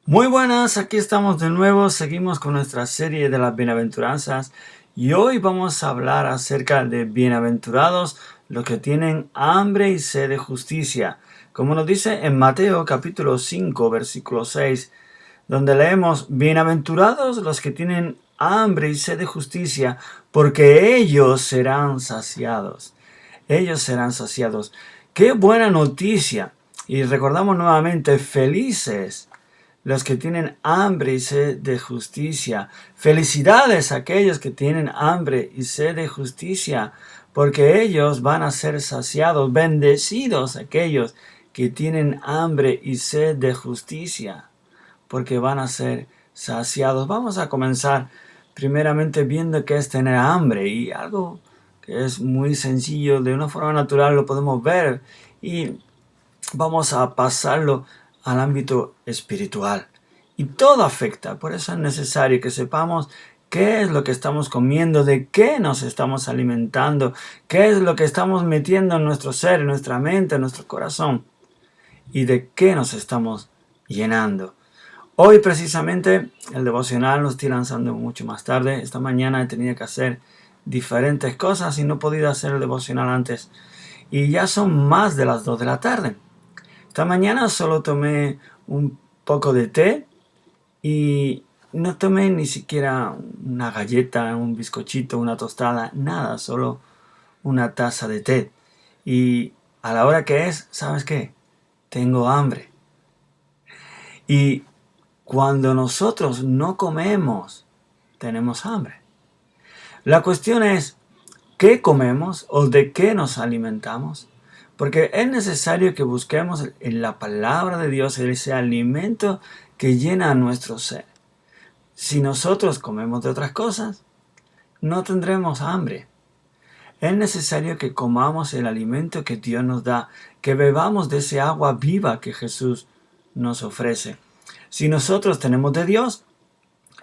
Muy buenas, aquí estamos de nuevo, seguimos con nuestra serie de las bienaventuranzas y hoy vamos a hablar acerca de bienaventurados los que tienen hambre y sed de justicia, como nos dice en Mateo capítulo 5 versículo 6, donde leemos: bienaventurados los que tienen hambre y sed de justicia, porque ellos serán saciados. Ellos serán saciados. ¡Qué buena noticia! Y recordamos nuevamente, felices los que tienen hambre y sed de justicia. Felicidades a aquellos que tienen hambre y sed de justicia, porque ellos van a ser saciados. Bendecidos aquellos que tienen hambre y sed de justicia, porque van a ser saciados. Vamos a comenzar primeramente viendo qué es tener hambre, y algo que es muy sencillo, de una forma natural lo podemos ver, y vamos a pasarlo al ámbito espiritual. Y todo afecta, por eso es necesario que sepamos qué es lo que estamos comiendo, de qué nos estamos alimentando, qué es lo que estamos metiendo en nuestro ser, en nuestra mente, en nuestro corazón, y de qué nos estamos llenando. Hoy precisamente el devocional lo estoy lanzando mucho más tarde. Esta mañana he tenido que hacer diferentes cosas y no he podido hacer el devocional antes. Y ya son más de las 2 de la tarde. Esta mañana solo tomé un poco de té y no tomé ni siquiera una galleta, un bizcochito, una tostada, nada, solo una taza de té. Y a la hora que es, ¿sabes qué? Tengo hambre. Y cuando nosotros no comemos, tenemos hambre. La cuestión es, ¿qué comemos o de qué nos alimentamos? Porque es necesario que busquemos en la palabra de Dios ese alimento que llena nuestro ser. Si nosotros comemos de otras cosas, no tendremos hambre. Es necesario que comamos el alimento que Dios nos da, que bebamos de ese agua viva que Jesús nos ofrece. Si nosotros tenemos de Dios,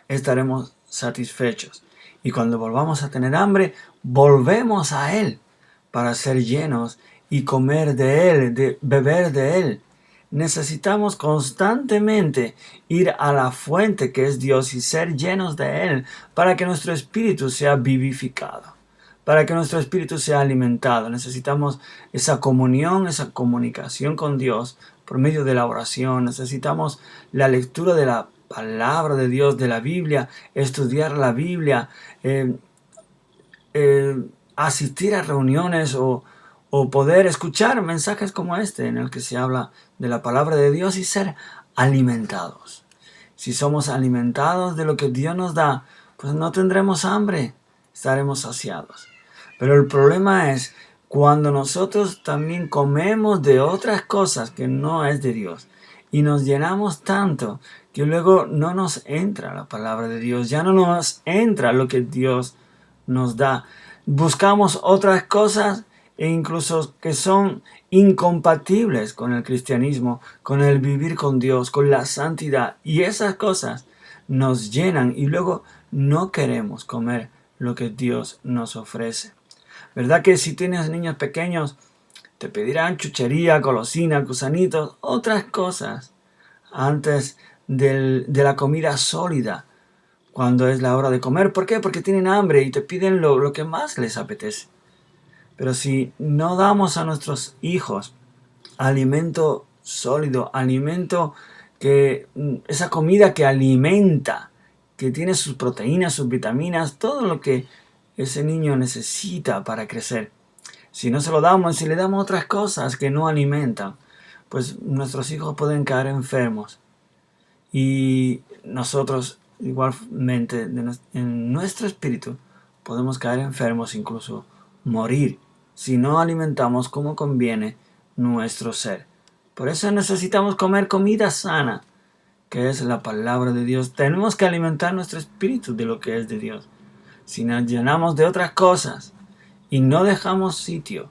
estaremos satisfechos. Y cuando volvamos a tener hambre, volvemos a Él para ser llenos y comer de Él, de beber de Él. Necesitamos constantemente ir a la fuente que es Dios y ser llenos de Él para que nuestro espíritu sea vivificado, para que nuestro espíritu sea alimentado. Necesitamos esa comunión, esa comunicación con Dios por medio de la oración. Necesitamos la lectura de la palabra de Dios, de la Biblia, estudiar la Biblia, asistir a reuniones o poder escuchar mensajes como este en el que se habla de la palabra de Dios y ser alimentados. Si somos alimentados de lo que Dios nos da, pues no tendremos hambre, estaremos saciados. Pero el problema es cuando nosotros también comemos de otras cosas que no es de Dios y nos llenamos tanto que luego no nos entra la palabra de Dios, ya no nos entra lo que Dios nos da. Buscamos otras cosas e incluso que son incompatibles con el cristianismo, con el vivir con Dios, con la santidad, y esas cosas nos llenan y luego no queremos comer lo que Dios nos ofrece. ¿Verdad que si tienes niños pequeños te pedirán chuchería, golosina, gusanitos, otras cosas antes de la comida sólida cuando es la hora de comer? ¿Por qué? Porque tienen hambre y te piden lo que más les apetece. Pero si no damos a nuestros hijos alimento sólido, alimento esa comida que alimenta, que tiene sus proteínas, sus vitaminas, todo lo que ese niño necesita para crecer. Si no se lo damos, si le damos otras cosas que no alimentan, pues nuestros hijos pueden caer enfermos. Y nosotros igualmente en nuestro espíritu podemos caer enfermos, incluso morir, si no alimentamos como conviene nuestro ser. Por eso necesitamos comer comida sana, que es la palabra de Dios. Tenemos que alimentar nuestro espíritu de lo que es de Dios. Si nos llenamos de otras cosas y no dejamos sitio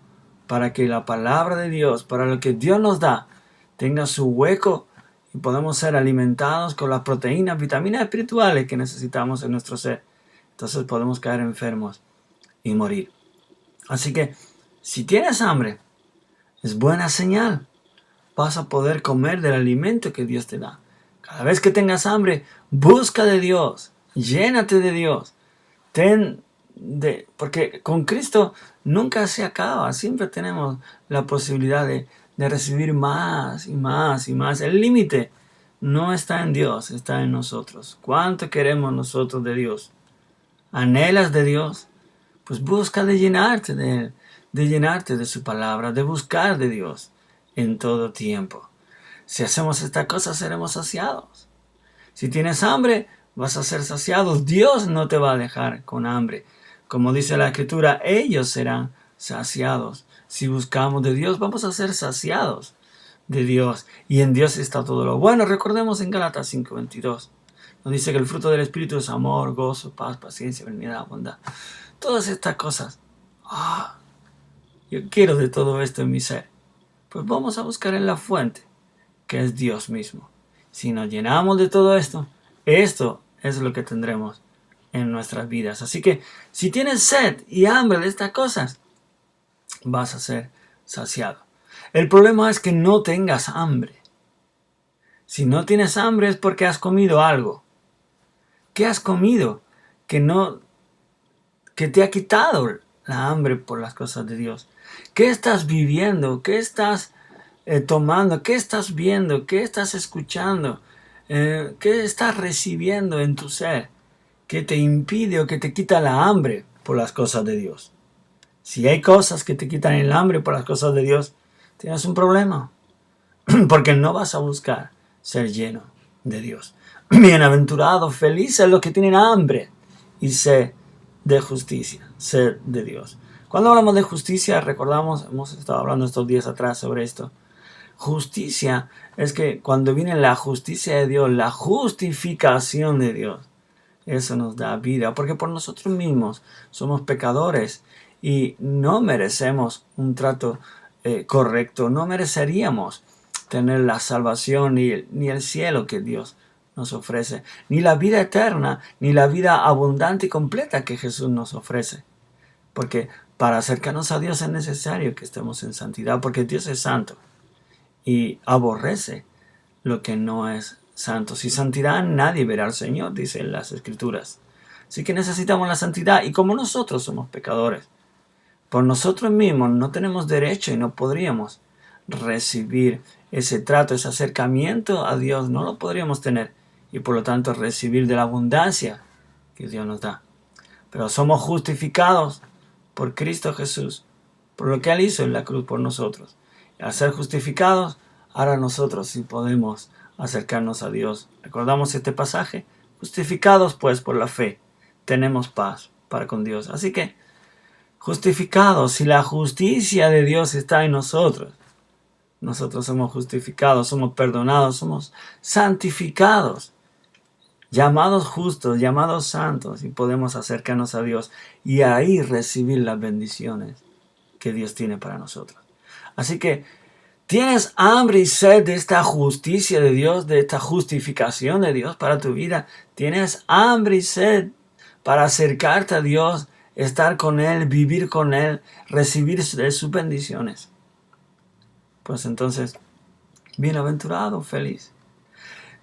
para que la palabra de Dios, para lo que Dios nos da, tenga su hueco y podemos ser alimentados con las proteínas, vitaminas espirituales que necesitamos en nuestro ser, entonces podemos caer enfermos y morir. Así que si tienes hambre, es buena señal. Vas a poder comer del alimento que Dios te da. Cada vez que tengas hambre, busca de Dios, llénate de Dios. Porque con Cristo nunca se acaba, siempre tenemos la posibilidad de recibir más y más y más. El límite no está en Dios, está en nosotros. ¿Cuánto queremos nosotros de Dios? ¿Anhelas de Dios? Pues busca de llenarte de Él, de llenarte de su palabra, de buscar de Dios en todo tiempo. Si hacemos esta cosa, seremos saciados. Si tienes hambre, vas a ser saciado. Dios no te va a dejar con hambre. Como dice la Escritura, ellos serán saciados. Si buscamos de Dios, vamos a ser saciados de Dios. Y en Dios está todo lo bueno. Recordemos en Gálatas 5:22. Nos dice que el fruto del Espíritu es amor, gozo, paz, paciencia, benignidad, bondad. Todas estas cosas. Yo quiero de todo esto en mi ser. Pues vamos a buscar en la fuente, que es Dios mismo. Si nos llenamos de todo esto es lo que tendremos en nuestras vidas. Así que si tienes sed y hambre de estas cosas, vas a ser saciado. El problema es que no tengas hambre. Si no tienes hambre es porque has comido algo. ¿Qué has comido que te ha quitado la hambre por las cosas de Dios? ¿Qué estás viviendo? ¿Qué estás tomando? ¿Qué estás viendo? ¿Qué estás escuchando? ¿Qué estás recibiendo en tu ser que te impide o que te quita la hambre por las cosas de Dios? Si hay cosas que te quitan el hambre por las cosas de Dios, tienes un problema, porque no vas a buscar ser lleno de Dios. Bienaventurados, felices los que tienen hambre y sed de justicia, sed de Dios. Cuando hablamos de justicia, recordamos, hemos estado hablando estos días atrás sobre esto. Justicia es que cuando viene la justicia de Dios, la justificación de Dios, eso nos da vida, porque por nosotros mismos somos pecadores y no merecemos un trato correcto, no mereceríamos tener la salvación ni el cielo que Dios nos ofrece, ni la vida eterna, ni la vida abundante y completa que Jesús nos ofrece. Porque para acercarnos a Dios es necesario que estemos en santidad, porque Dios es santo y aborrece lo que no es santo. Sin santidad nadie verá al Señor, dicen las Escrituras. Así que necesitamos la santidad, y como nosotros somos pecadores, por nosotros mismos no tenemos derecho y no podríamos recibir ese trato, ese acercamiento a Dios, no lo podríamos tener, y por lo tanto recibir de la abundancia que Dios nos da. Pero somos justificados por Cristo Jesús, por lo que Él hizo en la cruz por nosotros. Y al ser justificados, ahora nosotros sí podemos acercarnos a Dios. ¿Recordamos este pasaje? Justificados pues por la fe, tenemos paz para con Dios. Así que, justificados, si la justicia de Dios está en nosotros, nosotros somos justificados, somos perdonados, somos santificados, llamados justos, llamados santos, y podemos acercarnos a Dios y ahí recibir las bendiciones que Dios tiene para nosotros. Así que, ¿tienes hambre y sed de esta justicia de Dios, de esta justificación de Dios para tu vida? ¿Tienes hambre y sed para acercarte a Dios, estar con Él, vivir con Él, recibir de sus bendiciones? Pues entonces, bienaventurado, feliz.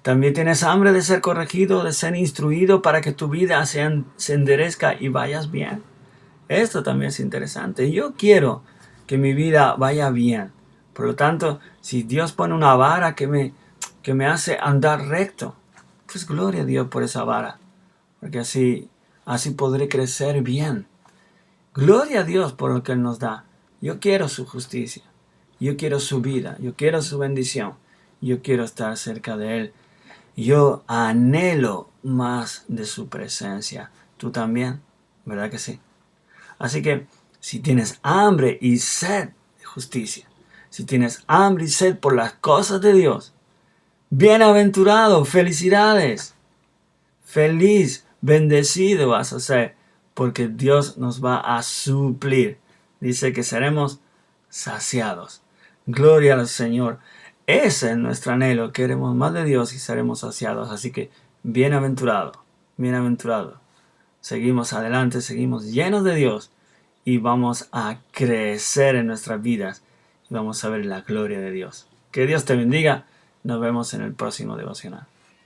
También tienes hambre de ser corregido, de ser instruido para que tu vida se enderezca y vayas bien. Esto también es interesante. Yo quiero que mi vida vaya bien. Por lo tanto, si Dios pone una vara que me hace andar recto, pues gloria a Dios por esa vara. Porque así podré crecer bien. Gloria a Dios por lo que Él nos da. Yo quiero su justicia. Yo quiero su vida. Yo quiero su bendición. Yo quiero estar cerca de Él. Yo anhelo más de su presencia. Tú también, ¿verdad que sí? Así que si tienes hambre y sed de justicia, si tienes hambre y sed por las cosas de Dios, bienaventurado, felicidades, feliz, bendecido vas a ser, porque Dios nos va a suplir. Dice que seremos saciados. Gloria al Señor. Ese es nuestro anhelo. Queremos más de Dios y seremos saciados. Así que bienaventurado, bienaventurado. Seguimos adelante, seguimos llenos de Dios y vamos a crecer en nuestras vidas y vamos a ver la gloria de Dios. Que Dios te bendiga. Nos vemos en el próximo devocional.